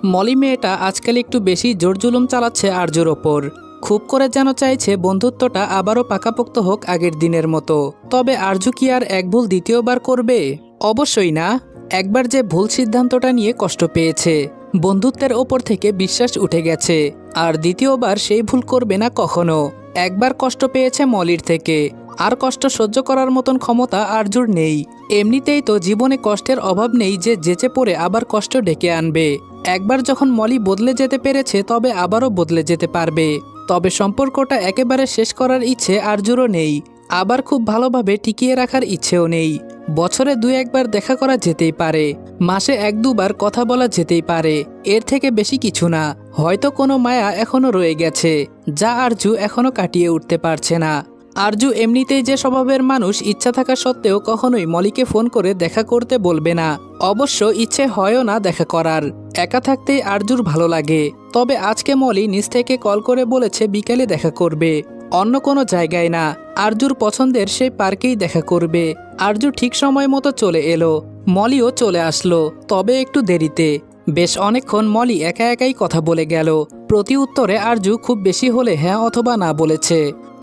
মলি মেয়েটা আজকাল একটু বেশি জোর জুলুম চালাচ্ছে আরজুর ওপর। খুব করে যেন চাইছে বন্ধুত্বটা আবারও পাকাপোক্ত হোক আগের দিনের মতো। তবে আরজু কি আর এক ভুল দ্বিতীয়বার করবে? অবশ্যই না। একবার যে ভুল সিদ্ধান্তটা নিয়ে কষ্ট পেয়েছে, বন্ধুত্বের ওপর থেকে বিশ্বাস উঠে গেছে, আর দ্বিতীয়বার সেই ভুল করবে না কখনো। একবার কষ্ট পেয়েছে মলির থেকে, আর কষ্ট সহ্য করার মতন ক্ষমতা আরজুর নেই। এমনিতেই তো জীবনে কষ্টের অভাব নেই যে যেচে পড়ে আবার কষ্ট ডেকে আনবে। একবার যখন মলি বদলে যেতে পেরেছে, তবে আবারও বদলে যেতে পারবে। তবে সম্পর্কটা একেবারে শেষ করার ইচ্ছে আরজুরও নেই, আবার খুব ভালোভাবে টিকিয়ে রাখার ইচ্ছেও নেই। বছরে 2-1 বার দেখা করা যেতেই পারে, মাসে 1-2 বার কথা বলা যেতেই পারে, এর থেকে বেশি কিছু না। হয়তো কোনো মায়া এখনো রয়ে গেছে, যা আরজু এখনো কাটিয়ে উঠতে পারছে না। আরজু এমনিতেই যে স্বভাবের মানুষ, ইচ্ছা থাকা সত্ত্বেও কখনোই মলিকে ফোন করে দেখা করতে বলবে না। অবশ্য ইচ্ছে হয়ও না দেখা করার, একা থাকতেই আরজুর ভালো লাগে। তবে আজকে মলি নিজ থেকে কল করে বলেছে বিকেলে দেখা করবে, অন্য কোনো জায়গায় না। আরজুর পছন্দের সেই পার্কেই দেখা করবে। আরজু ঠিক সময় মতো চলে এলো, মলিও চলে আসলো, তবে একটু দেরিতে। বেশ অনেকক্ষণ মলি একা একাই কথা বলে গেল। প্রতি উত্তরে আরজু খুব বেশি হলে হ্যাঁ অথবা না বলেছে।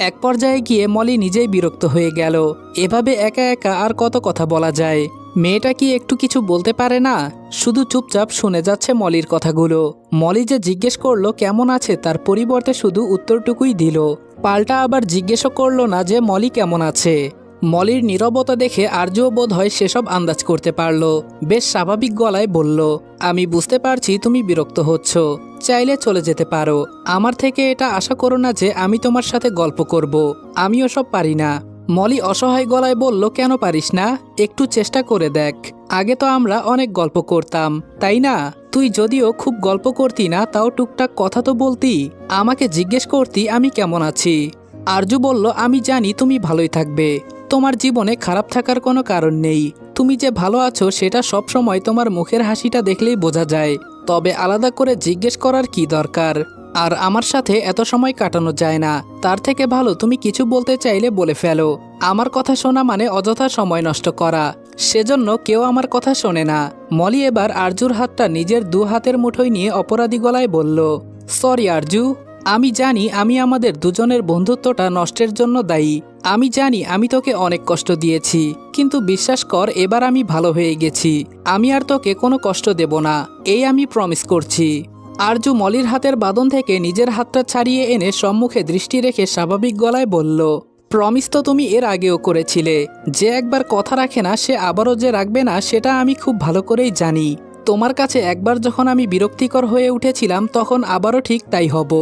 এক পর্যায়ে গিয়ে মলি নিজেই বিরক্ত হয়ে গেল। এভাবে একা একা আর কত কথা বলা যায়? মেয়েটা কি একটু কিছু বলতে পারে না? শুধু চুপচাপ শুনে যাচ্ছে মলির কথাগুলো। মলি যে জিজ্ঞেস করলো কেমন আছে, তার পরিবর্তে শুধু উত্তরটুকুই দিল। পাল্টা আবার জিজ্ঞেসও করলো না যে মলি কেমন আছে। মলির নীরবতা দেখে আরজুও বোধ হয় সেসব আন্দাজ করতে পারল। বেশ স্বাভাবিক গলায় বলল, আমি বুঝতে পারছি তুমি বিরক্ত হচ্ছ, চাইলে চলে যেতে পারো। আমার থেকে এটা আশা করো না যে আমি তোমার সাথে গল্প করব, আমি ওসব পারি না। মলি অসহায় গলায় বলল, কেন পারিস না? একটু চেষ্টা করে দেখ। আগে তো আমরা অনেক গল্প করতাম, তাই না? তুই যদিও খুব গল্প করতি না, তাও টুকটাক কথা তো বলতি, আমাকে জিজ্ঞেস করতি আমি কেমন আছি। আরজু বলল, আমি জানি তুমি ভালোই থাকবে, তোমার জীবনে খারাপ থাকার কোনো কারণ নেই। তুমি যে ভালো আছো সেটা সব সময় তোমার মুখের হাসিটা দেখলেই বোঝা যায়। তবে আলাদা করে জিজ্ঞেস করার কি দরকার? আর আমার সাথে এত সময় কাটানো যায় না, তার থেকে ভালো তুমি কিছু বলতে চাইলে বলে ফেলো। আমার কথা শোনা মানে অযথা সময় নষ্ট করা, সেজন্য কেউ আমার কথা শোনে না। মলি এবার আরজুর হাতটা নিজের 2 হাতের মুঠোয় নিয়ে অপরাধী গলায় বলল, সরি আরজু, আমি জানি আমি আমাদের দুজনের বন্ধুত্বটা নষ্টের জন্য দায়ী। আমি জানি আমি তোকে অনেক কষ্ট দিয়েছি, কিন্তু বিশ্বাস কর এবার আমি ভালো হয়ে গেছি। আমি আর তোকে কোনো কষ্ট দেব না, এই আমি প্রমিস করছি। আরজু মলির হাতের বাঁধন থেকে নিজের হাতটা ছাড়িয়ে এনে সম্মুখে দৃষ্টি রেখে স্বাভাবিক গলায় বলল, প্রমিস তো তুমি এর আগেও করেছিলে। যে একবার কথা রাখে না সে আবারও যে রাখবে না, সেটা আমি খুব ভালো করেই জানি। তোমার কাছে একবার যখন আমি বিরক্তিকর হয়ে উঠেছিলাম, তখন আবারও ঠিক তাই হব।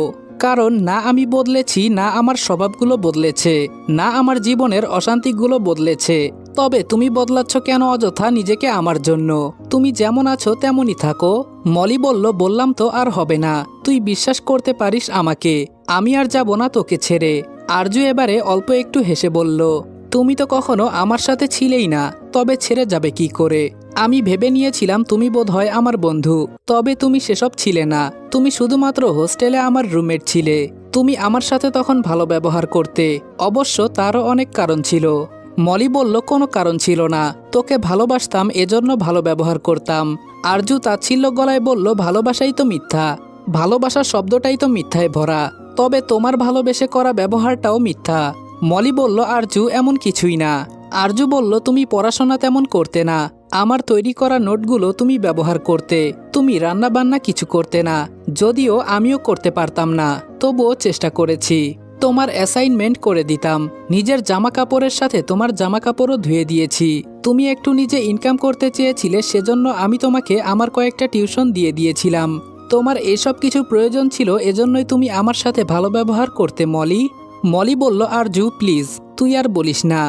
কারণ না আমি বদলেছি, না আমার স্বভাবগুলো বদলেছে, না আমার জীবনের অশান্তিগুলো বদলেছে। তবে তুমি বদলাচ্ছ কেন অযথা নিজেকে আমার জন্য? তুমি যেমন আছো তেমনই থাকো। মলি বলল, বললাম তো আর হবে না, তুই বিশ্বাস করতে পারিস আমাকে, আমি আর যাব না তোকে ছেড়ে। আরজু এবারে অল্প একটু হেসে বলল, তুমি তো কখনো আমার সাথে ছিলেই না, তবে ছেড়ে যাবে কি করে? আমি ভেবে নিয়েছিলাম তুমি বোধহয় আমার বন্ধু, তবে তুমি সেসব ছিলে না। তুমি শুধুমাত্র হোস্টেলে আমার রুমমেট ছিলে। তুমি আমার সাথে তখন ভালো ব্যবহার করতে, অবশ্য তারও অনেক কারণ ছিল। মলি বলল, কোনো কারণ ছিল না, তোকে ভালোবাসতাম এজন্য ভালো ব্যবহার করতাম। আরজু তাচ্ছিল্য গলায় বলল, ভালোবাসাই তো মিথ্যা, ভালোবাসা শব্দটাই তো মিথ্যায় ভরা, তবে তোমার ভালোবেসে করা ব্যবহারটাও মিথ্যা। মলি বলল, আরজু এমন কিছুই না। আরজু বলল, তুমি পড়াশোনা তেমন করতে না, আমার তৈরি করা নোটগুলো তুমি ব্যবহার করতে, তুমি রান্না বান্না কিছু করতে না, যদিও আমিও করতে পারতাম না, তবুও চেষ্টা করেছি। তোমার অ্যাসাইনমেন্ট করে দিতাম, নিজের জামা কাপড়ের সাথে তোমার জামা কাপড়ও ধুয়ে দিয়েছি। তুমি একটু নিজে ইনকাম করতে চেয়েছিলে, সেজন্য আমি তোমাকে আমার কয়েকটা টিউশন দিয়ে দিয়েছিলাম। তোমার এসব কিছু প্রয়োজন ছিল, এজন্যই তুমি আমার সাথে ভালো ব্যবহার করতে মলি। মলি বলল, আরজু প্লিজ তুই আর বলিস না।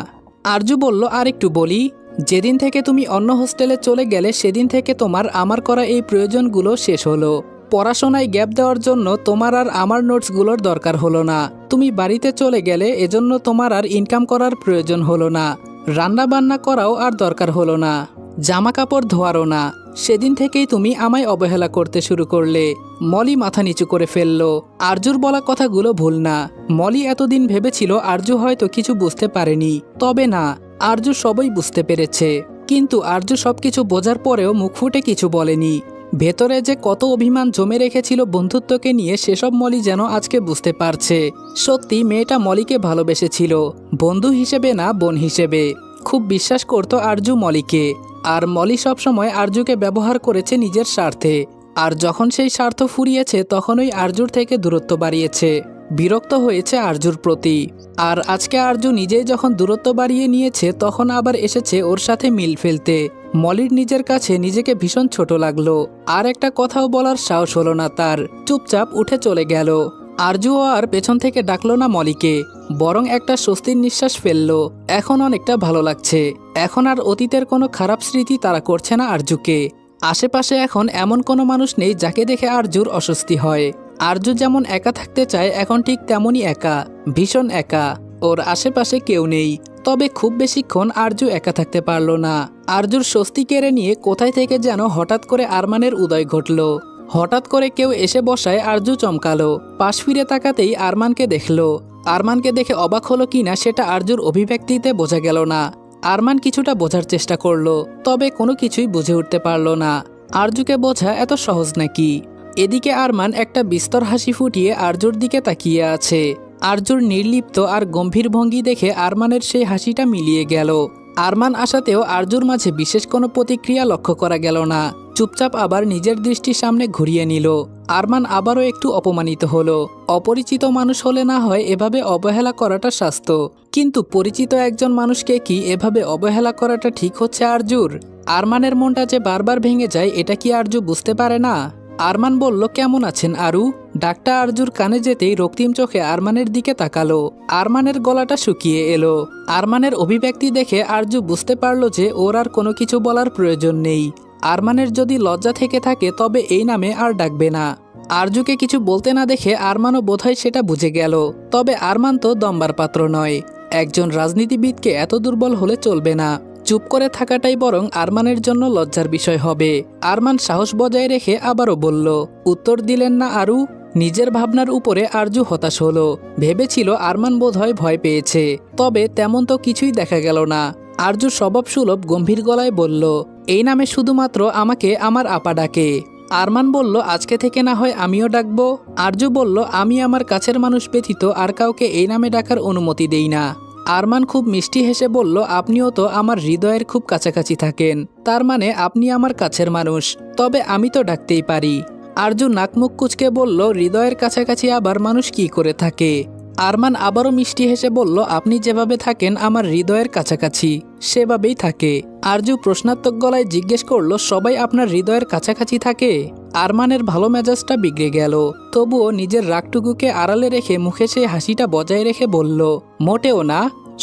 আরজু বলল, আর একটু বলি, যেদিন থেকে তুমি অন্য হোস্টেলে চলে গেলে সেদিন থেকে তোমার আমার করা এই প্রয়োজনগুলো শেষ হলো। পড়াশোনায় গ্যাপ দেওয়ার জন্য তোমার আর আমার নোটসগুলোর দরকার হলো না। তুমি বাড়িতে চলে গেলে, এজন্য তোমার আর ইনকাম করার প্রয়োজন হলো না। রান্না বান্না করাও আর দরকার হলো না, জামা কাপড় ধোয়ারও না। সেদিন থেকেই তুমি আমায় অবহেলা করতে শুরু করলে। মলি মাথা নিচু করে ফেলল। আরজুর বলা কথাগুলো ভুল না। মলি এতদিন ভেবেছিল আরজু হয়তো কিছু বুঝতে পারেনি, তবে না, আরজু সবই বুঝতে পেরেছে। কিন্তু আরজু সবকিছু বোঝার পরেও মুখ ফুটে কিছু বলেনি। ভেতরে যে কত অভিমান জমে রেখেছিল বন্ধুত্বকে নিয়ে সেসব মলি যেন আজকে বুঝতে পারছে। সত্যি মেয়েটা মলিকে ভালোবেসেছিল, বন্ধু হিসেবে না, বোন হিসেবে। খুব বিশ্বাস করত আরজু মলিকে, আর মলি সবসময় আরজুকে ব্যবহার করেছে নিজের স্বার্থে। আর যখন সেই স্বার্থ ফুরিয়েছে তখনই আরজুর থেকে দূরত্ব বাড়িয়েছে, বিরক্ত হয়েছে আরজুর প্রতি। আর আজকে আরজু নিজেই যখন দূরত্ব বাড়িয়ে নিয়েছে তখন আবার এসেছে ওর সাথে মিল ফেলতে। মলির নিজের কাছে নিজেকে ভীষণ ছোট লাগলো, আর একটা কথাও বলার সাহস হলো না তার, চুপচাপ উঠে চলে গেল। আরজুও আর পেছন থেকে ডাকলো না মলিকে, বরং একটা স্বস্তির নিঃশ্বাস ফেললো। এখন অনেকটা ভালো লাগছে, এখন আর অতীতের কোনো খারাপ স্মৃতি তারা করছে না আরজুকে। আশেপাশে এখন এমন কোনো মানুষ নেই যাকে দেখে আরজুর অস্বস্তি হয়। আরজু যেমন একা থাকতে চায় এখন ঠিক তেমনই একা, ভীষণ একা। ওর আশেপাশে কেউ নেই। তবে খুব বেশিক্ষণ আরজু একা থাকতে পারল না। আরজুর স্বস্তি কেড়ে নিয়ে কোথায় থেকে যেন হঠাৎ করে আরমানের উদয় ঘটল। হঠাৎ করে কেউ এসে বসায় আরজু চমকালো, পাশ ফিরে তাকাতেই আরমানকে দেখলো। আরমানকে দেখে অবাক হলো কিনা সেটা আরজুর অভিব্যক্তিতে বোঝা গেল না। আরমান কিছুটা বোঝার চেষ্টা করলো, তবে কোনো কিছুই বুঝে উঠতে পারল না। আরজুকে বোঝা এত সহজ নাকি? এদিকে আরমান একটা বিস্তর হাসি ফুটিয়ে আরজুর দিকে তাকিয়ে আছে। আরজুর নির্লিপ্ত আর গম্ভীর ভঙ্গি দেখে আরমানের সেই হাসিটা মিলিয়ে গেল। আরমান আসাতেও আরজুর মাঝে বিশেষ কোনো প্রতিক্রিয়া লক্ষ্য করা গেল না। চুপচাপ আবার নিজের দৃষ্টির সামনে ঘুরিয়ে নিল। আরমান আবারও একটু অপমানিত হলো। অপরিচিত মানুষ হলে না হয় এভাবে অবহেলা করাটা স্বাস্থ্য, কিন্তু পরিচিত একজন মানুষকে কি এভাবে অবহেলা করাটা ঠিক হচ্ছে আরজুর? আরমানের মনটা যে বারবার ভেঙে যায় এটা কি আরজু বুঝতে পারে না? আরমান বলল, কেমন আছেন আরু? ডাকটা আরজুর কানে যেতেই রক্তিম চোখে আরমানের দিকে তাকালো। আরমানের গলাটা শুকিয়ে এলো। আরমানের অভিব্যক্তি দেখে আরজু বুঝতে পারল যে ওর আর কোনো কিছু বলার প্রয়োজন নেই। আরমানের যদি লজ্জা থেকে থাকে তবে এই নামে আর ডাকবে না। আরজুকে কিছু বলতে না দেখে আরমানও বোধহয় সেটা বুঝে গেল। তবে আরমান তো দম্বার পাত্র নয়। একজন রাজনীতিবিদকে এত দুর্বল হলে চলবে না। চুপ করে থাকাটাই বরং আরমানের জন্য লজ্জার বিষয় হবে। আরমান সাহস বজায় রেখে আবারও বলল, উত্তর দিলেন না আরু? নিজের ভাবনার উপরে আরজু হতাশ হলো। ভেবেছিল আরমান বোধহয় ভয় পেয়েছে, তবে তেমন তো কিছুই দেখা গেল না। আরজু স্বভাবসুলভ গম্ভীর গলায় বলল, এই নামে শুধুমাত্র আমাকে আমার আপা ডাকে। আরমান বলল, আজকে থেকে না হয় আমিও ডাকবো। আরজু বলল, আমি আমার কাছের মানুষ ব্যতীত আর কাউকে এই নামে ডাকার অনুমতি দেই না। আরমান খুব মিষ্টি হেসে বলল, আপনিও তো আমার হৃদয়ের খুব কাছাকাছি থাকেন, তার মানে আপনি আমার কাছের মানুষ, তবে আমি তো ডাকতেই পারি। আরজু নাকমুখ কুচকে বলল, হৃদয়ের কাছাকাছি আবার মানুষ কি করে থাকে? আরমান আবারও মিষ্টি হেসে বলল, আপনি যেভাবে থাকেন আমার হৃদয়ের কাছাকাছি সেভাবেই থাকে। আরজু প্রশ্নাত্মক গলায় জিজ্ঞেস করলো, সবাই আপনার হৃদয়ের কাছাকাছি থাকে? আরমানের ভালো মেজাজটা বিগড়ে গেল, তবুও নিজের রাগটুকুকে আড়ালে রেখে মুখে সেই হাসিটা বজায় রেখে বলল, মোটেও না,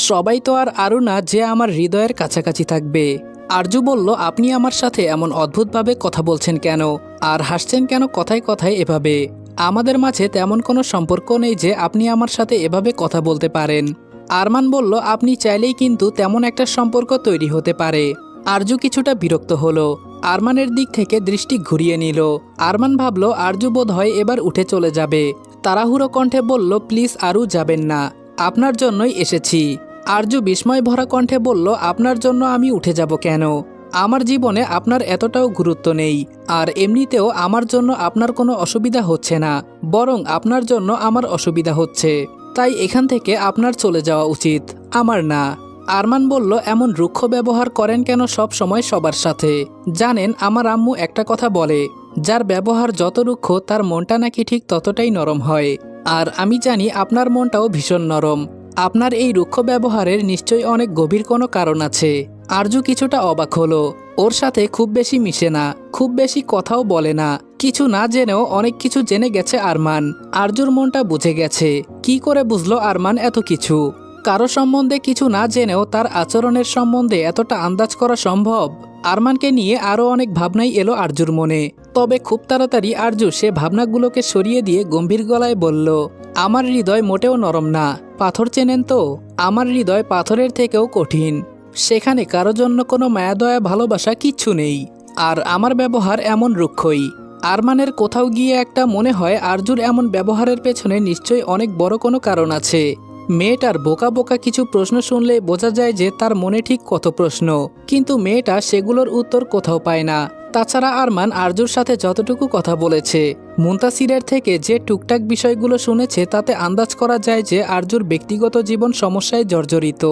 সবাই তো আর আরু না যে আমার হৃদয়ের কাছাকাছি থাকবে। আরজু বলল, আপনি আমার সাথে এমন অদ্ভুতভাবে কথা বলছেন কেন, আর হাসছেন কেন কথায় কথায় এভাবে? আমাদের মাঝে তেমন কোনো সম্পর্ক নেই যে আপনি আমার সাথে এভাবে কথা বলতে পারেন। আরমান বলল, আপনি চাইলেই কিন্তু তেমন একটা সম্পর্ক তৈরি হতে পারে। আরজু কিছুটা বিরক্ত হলো, আরমানের দিক থেকে দৃষ্টি ঘুরিয়ে নিল। আরমান ভাবল আরজু বোধ হয় এবার উঠে চলে যাবে। তাড়াহুড়ো কণ্ঠে বলল, প্লিজ আরু, যাবেন না, আপনার জন্যই এসেছি। আরজু বিস্ময় ভরা কণ্ঠে বলল, আপনার জন্য আমি উঠে যাব কেন? আমার জীবনে আপনার এতটাও গুরুত্ব নেই, আর এমনিতেও আমার জন্য আপনার কোনো অসুবিধা হচ্ছে না, বরং আপনার জন্য আমার অসুবিধা হচ্ছে। তাই এখান থেকে আপনার চলে যাওয়া উচিত, আমার না। আরমান বলল, এমন রুক্ষ ব্যবহার করেন কেন সব সময় সবার সাথে? জানেন আমার আম্মু একটা কথা বলে, যার ব্যবহার যত রুক্ষ তার মনটা নাকি ঠিক ততটাই নরম হয়। আর আমি জানি আপনার মনটাও ভীষণ নরম। আপনার এই রুক্ষ ব্যবহারের নিশ্চয়ই অনেক গভীর কোনো কারণ আছে। আরজু কিছুটা অবাক হলো। ওর সাথে খুব বেশি মিশে না, খুব বেশি কথাও বলে না, কিছু না জেনেও অনেক কিছু জেনে গেছে আরমান। আরজুর মনটা বুঝে গেছে। কি করে বুঝলো আরমান এত কিছু? কারো সম্বন্ধে কিছু না জেনেও তার আচরণের সম্বন্ধে এতটা আন্দাজ করা সম্ভব? আরমানকে নিয়ে আরও অনেক ভাবনাই এলো আরজুর মনে। তবে খুব তাড়াতাড়ি আরজু সে ভাবনাগুলোকে সরিয়ে দিয়ে গম্ভীর গলায় বলল, আমার হৃদয় মোটেও নরম না, পাথর চেনেন তো? আমার হৃদয় পাথরের থেকেও কঠিন। সেখানে কারো জন্য কোনো মায়াদয়া ভালোবাসা কিচ্ছু নেই। আর আমার ব্যবহার এমন রুক্ষই। আরমানের কোথাও গিয়ে একটা মনে হয় আরজুর এমন ব্যবহারের পেছনে নিশ্চয়ই অনেক বড় কোনো কারণ আছে। মেয়েটার বোকা বোকা কিছু প্রশ্ন শুনলে বোঝা যায় যে তার মনে ঠিক কত প্রশ্ন, কিন্তু মেয়েটা সেগুলোর উত্তর কোথাও পায় না। তাছাড়া আরমান আরজুর সাথে যতটুকু কথা বলেছে, মুনতাসিরের থেকে যে টুকটাক বিষয়গুলো শুনেছে তাতে আন্দাজ করা যায় যে আরজুর ব্যক্তিগত জীবন সমস্যায় জর্জরিত।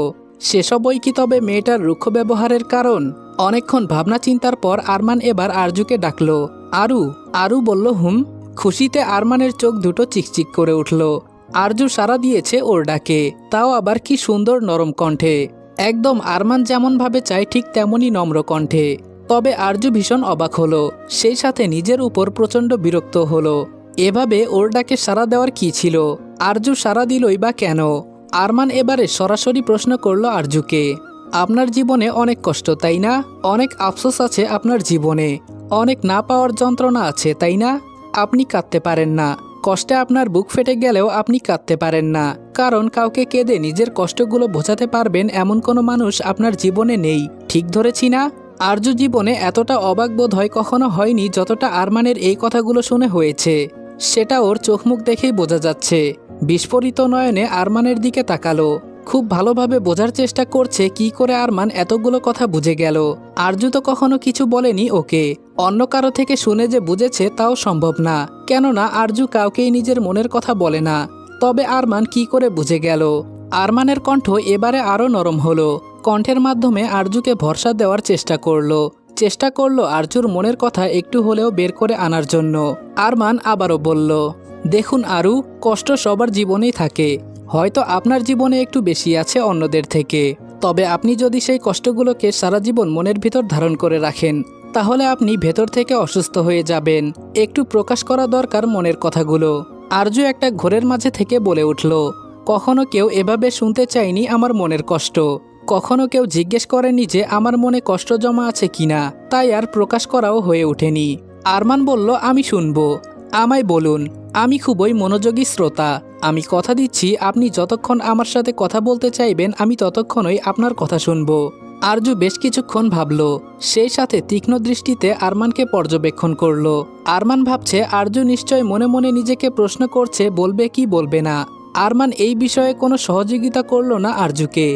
সেসবই কি তবে মেয়েটার রুক্ষ ব্যবহারের কারণ? অনেকক্ষণ ভাবনা চিন্তার পর আরমান এবার আরজুকে ডাকল। আরু। আরু বলল হুম। খুশিতে আরমানের চোখ দুটো চিকচিক করে উঠল। আরজু সাড়া দিয়েছে ওর ডাকে, তাও আবার কি সুন্দর নরম কণ্ঠে। একদম আরমান যেমনভাবে চায় ঠিক তেমনই নম্র কণ্ঠে। তবে আরজু ভীষণ অবাক হলো, সেই সাথে নিজের উপর প্রচণ্ড বিরক্ত হলো। এভাবে ওর ডাকে সাড়া দেওয়ার কি ছিল? আরজু সাড়া দিলই বা কেন? আরমান এবারে সরাসরি প্রশ্ন করলো আরজুকে, আপনার জীবনে অনেক কষ্ট তাই না? অনেক আফসোস আছে আপনার জীবনে, অনেক না পাওয়ার যন্ত্রণা আছে তাই না? আপনি কাঁদতে পারেন না, কষ্টে আপনার বুক ফেটে গেলেও আপনি কাঁদতে পারেন না, কারণ কাউকে কেঁদে নিজের কষ্টগুলো বোঝাতে পারবেন এমন কোনো মানুষ আপনার জীবনে নেই। ঠিক ধরেছি না? আরজু জীবনে এতটা অবাক বোধ হয় কখনো হয়নি যতটা আরমানের এই কথাগুলো শুনে হয়েছে। সেটা ওর চোখমুখ দেখেই বোঝা যাচ্ছে। বিস্ফোরিত নয়নে আরমানের দিকে তাকালো, খুব ভালোভাবে বোঝার চেষ্টা করছে কি করে আরমান এতগুলো কথা বুঝে গেল। আরজু তো কখনো কিছু বলেনি ওকে, অন্য কারো থেকে শুনে যে বুঝেছে তাও সম্ভব না, কেননা আরজু কাউকেই নিজের মনের কথা বলে না। তবে আরমান কি করে বুঝে গেল? আরমানের কণ্ঠ এবারে আরও নরম হলো। কণ্ঠের মাধ্যমে আরজুকে ভরসা দেওয়ার চেষ্টা করলো আরজুর মনের কথা একটু হলেও বের করে আনার জন্য। আরমান আবারও বলল, দেখুন আরু, কষ্ট সবার জীবনেই থাকে, হয়তো আপনার জীবনে একটু বেশি আছে অন্যদের থেকে। তবে আপনি যদি সেই কষ্টগুলোকে সারা জীবন মনের ভিতর ধারণ করে রাখেন, তাহলে আপনি ভেতর থেকে অসুস্থ হয়ে যাবেন। একটু প্রকাশ করা দরকার মনের কথাগুলো। আরজু একটা ঘোরের মাঝে থেকে বলে উঠল, কখনো কেউ এভাবে শুনতে চায়নি আমার মনের কষ্ট, কখনো কেউ জিজ্ঞেস করেনি যে আমার মনে কষ্ট জমা আছে কিনা, তাই আর প্রকাশ করাও হয়ে ওঠেনি। আরমান বলল, আমি শুনবো, আমায় বলুন, আমি খুবই মনোযোগী শ্রোতা। আমি কথা দিচ্ছি আপনি যতক্ষণ আমার সাথে কথা বলতে চাইবেন আমি ততক্ষণই আপনার কথা শুনব। আরজু বেশ কিছুক্ষণ ভাবল, সেই সাথে তীক্ষ্ণ দৃষ্টিতে আরমানকে পর্যবেক্ষণ করল। আরমান ভাবছে আরজু নিশ্চয় মনে মনে নিজেকে প্রশ্ন করছে বলবে কি বলবে না। আরমান এই বিষয়ে কোনো সহযোগিতা করল না আরজুকে।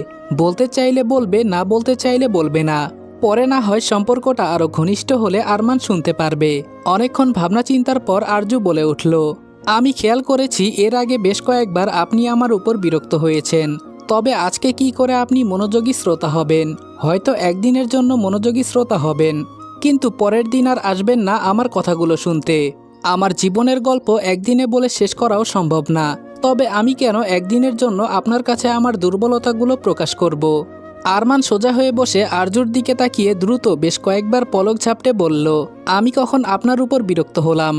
বলতে চাইলে বলবে, না বলতে চাইলে বলবে না। পরে না হয় সম্পর্কটা আরো ঘনিষ্ঠ হলে আরমান শুনতে পারবে। অনেকক্ষণ ভাবনা চিন্তার পর আরজু বলে উঠল, আমি খেয়াল করেছি এর আগে বেশ কয়েকবার আপনি আমার উপর বিরক্ত হয়েছেন, তবে আজকে কি করে আপনি মনোযোগী শ্রোতা হবেন? হয়তো একদিনের জন্য মনোযোগী শ্রোতা হবেন, কিন্তু পরের দিন আর আসবেন না আমার কথাগুলো শুনতে। আমার জীবনের গল্প একদিনে বলে শেষ করাও সম্ভব না, তবে আমি কেন একদিনের জন্য আপনার কাছে আমার দুর্বলতাগুলো প্রকাশ করব? আরমান সোজা হয়ে বসে আরজুর দিকে তাকিয়ে দ্রুত বেশ কয়েকবার পলক ঝাপটে বলল, আমি কখন আপনার উপর বিরক্ত হলাম?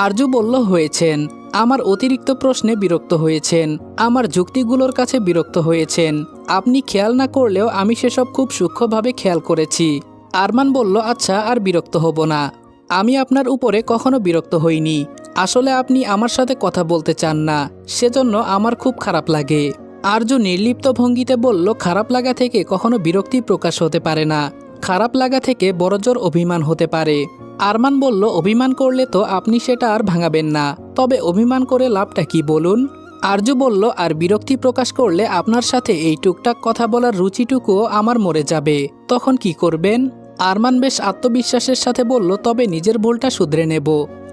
আরজু বলল, হয়েছেন। আমার অতিরিক্ত প্রশ্নে বিরক্ত হয়েছেন, আমার যুক্তিগুলোর কাছে বিরক্ত হয়েছেন। আপনি খেয়াল না করলেও আমি সেসব খুব সূক্ষ্মভাবে খেয়াল করেছি। আরমান বলল, আচ্ছা আর বিরক্ত হব না। আমি আপনার উপরে কখনো বিরক্ত হইনি। আসলে আপনি আমার সাথে কথা বলতে চান না, সেজন্য আমার খুব খারাপ লাগে। আরজু নির্লিপ্ত ভঙ্গিতে বলল, খারাপ লাগা থেকে কখনো বিরক্তি প্রকাশ হতে পারে না, খারাপ লাগা থেকে বড়জোর অভিমান হতে পারে। আরমান বলল, অভিমান করলে তো আপনি সেটা আর ভাঙাবেন না, তবে অভিমান করে লাভটা কি বলুন? আরজু বলল, আর বিরক্তি প্রকাশ করলে আপনার সাথে এই টুকটাক কথা বলার রুচিটুকুও আমার মরে যাবে, তখন কি করবেন? আরমান বেশ আত্মবিশ্বাসের সাথে বলল, তবে নিজের ভুলটা শুধরে নেব।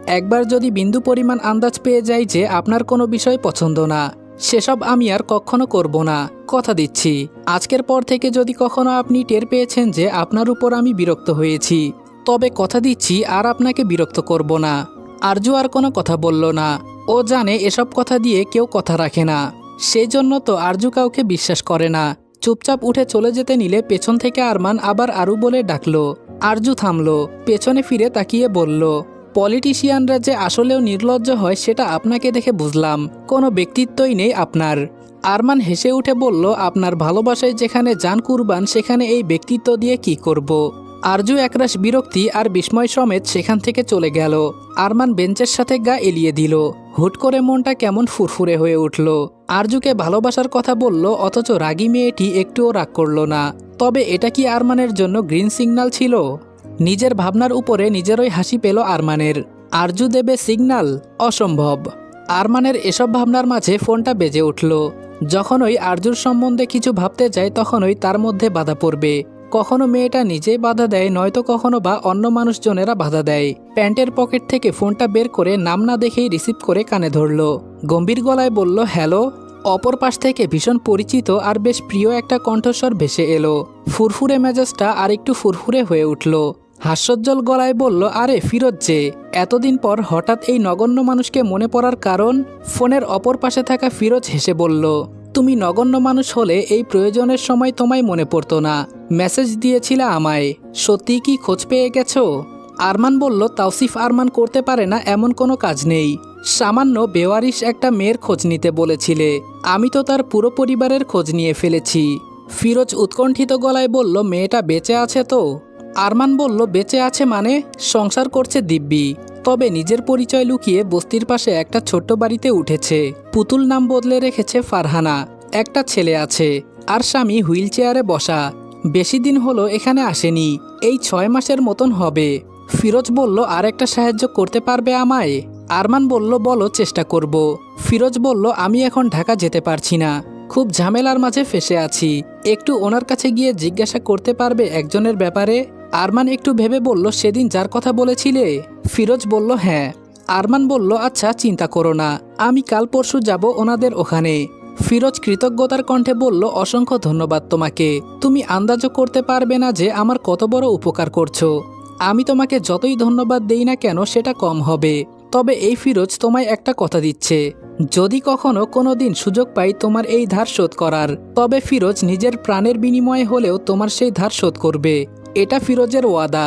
একবার যদি বিন্দু পরিমাণ আন্দাজ পেয়ে যাই যে আপনার কোনো বিষয় পছন্দ না, সেসব আমি আর কখনো করব না, কথা দিচ্ছি। আজকের পর থেকে যদি কখনো আপনি টের পেয়েছেন যে আপনার উপর আমি বিরক্ত হয়েছি, তবে কথা দিচ্ছি আর আপনাকে বিরক্ত করব না। আরজু আর কোনো কথা বলল না। ও জানে এসব কথা দিয়ে কেউ কথা রাখে না, সেই জন্য তো আরজু কাউকে বিশ্বাস করে না। চুপচাপ উঠে চলে যেতে নিলে পেছন থেকে আরমান আবার আরু বলে ডাকলো। আরজু থামলো, পেছনে ফিরে তাকিয়ে বলল, পলিটিশিয়ানরা যে আসলেও নির্লজ্জ হয় সেটা আপনাকে দেখে বুঝলাম, কোনো ব্যক্তিত্বই নেই আপনার। আরমান হেসে উঠে বলল, আপনার ভালোবাসায় যেখানে জান কুরবান সেখানে এই ব্যক্তিত্ব দিয়ে কি করব? আরজু একরাশ বিরক্তি আর বিস্ময় সমেত সেখান থেকে চলে গেল। আরমান বেঞ্চের সাথে গা এলিয়ে দিল। হুট করে মনটা কেমন ফুরফুরে হয়ে উঠল। আরজুকে ভালোবাসার কথা বলল, অথচ রাগী মেয়েটি একটুও রাগ করল না। তবে এটা কি আরমানের জন্য গ্রিন সিগন্যাল ছিল? নিজের ভাবনার উপরে নিজেরই হাসি পেল আরমানের। আরজু দেবে সিগন্যাল? অসম্ভব। আরমানের এসব ভাবনার মাঝে ফোনটা বেজে উঠল। যখনই আরজুর সম্বন্ধে কিছু ভাবতে যায় তখনই তার মধ্যে বাধা পড়বে। কখনো মেয়েটা নিজেই বাধা দেয়, নয়তো কখনো বা অন্য মানুষজনেরা বাধা দেয়। প্যান্টের পকেট থেকে ফোনটা বের করে নাম না দেখেই রিসিভ করে কানে ধরল। গম্ভীর গলায় বলল, হ্যালো। অপর পাশ থেকে ভীষণ পরিচিত আর বেশ প্রিয় একটা কণ্ঠস্বর ভেসে এলো। ফুরফুরে মেজাজটা আর একটু ফুরফুরে হয়ে উঠল। হাস্যোজ্জ্বল গলায় বলল, আরে ফিরোজ যে। এতদিন পর হঠাৎ এই নগণ্য মানুষকে মনে পড়ার কারণ? ফোনের অপর পাশে থাকা ফিরোজ হেসে বলল, তুমি নগণ্য মানুষ হলে এই প্রয়োজনের সময় তোমায় মনে পড়তো না। মেসেজ দিয়েছিলে আমায়, সত্যি কি খোঁজ পেয়ে গেছো? আরমান বলল, তাওসিফ আরমান করতে পারে না এমন কোনো কাজ নেই। সামান্য বেওয়ারিশ একটা মেয়ের খোঁজ নিতে বলেছিলে, আমি তো তার পুরো পরিবারের খোঁজ নিয়ে ফেলেছি। ফিরোজ উৎকণ্ঠিত গলায় বলল, মেয়েটা বেঁচে আছে তো? আরমান বলল, বেঁচে আছে মানে? সংসার করছে দিব্যি, তবে নিজের পরিচয় লুকিয়ে বস্তির পাশে একটা ছোট্ট বাড়িতে উঠেছে। পুতুল নাম বদলে রেখেছে ফারহানা। একটা ছেলে আছে, আর স্বামী হুইল চেয়ারে বসা। বেশি দিন হলো এখানে আসেনি, এই 6 মাসের মতন হবে। ফিরোজ বলল, আর একটা সাহায্য করতে পারবে আমায়? আরমান বলল, বলো, চেষ্টা করব। ফিরোজ বলল, আমি এখন ঢাকা যেতে পারছি না, খুব ঝামেলার মাঝে ফেসে আছি। একটু ওনার কাছে গিয়ে জিজ্ঞাসা করতে পারবে একজনের ব্যাপারে? আরমান একটু ভেবে বলল, সেদিন যার কথা বলেছিলে? ফিরোজ বলল, হ্যাঁ। আরমান বলল, আচ্ছা, চিন্তা করো না, আমি কাল পরশু যাব ওনাদের ওখানে। ফিরোজ কৃতজ্ঞতার কণ্ঠে বলল, অসংখ্য ধন্যবাদ তোমাকে। তুমি আন্দাজও করতে পারবে না যে আমার কত বড় উপকার করছো। আমি তোমাকে যতই ধন্যবাদ দেই না কেন সেটা কম হবে। তবে এই ফিরোজ তোমায় একটা কথা দিচ্ছে, যদি কখনো কোনো দিন সুযোগ পাই তোমার এই ধার শোধ করার, তবে ফিরোজ নিজের প্রাণের বিনিময়ে হলেও তোমার সেই ধার শোধ করবে। এটা ফিরোজের ওয়াদা।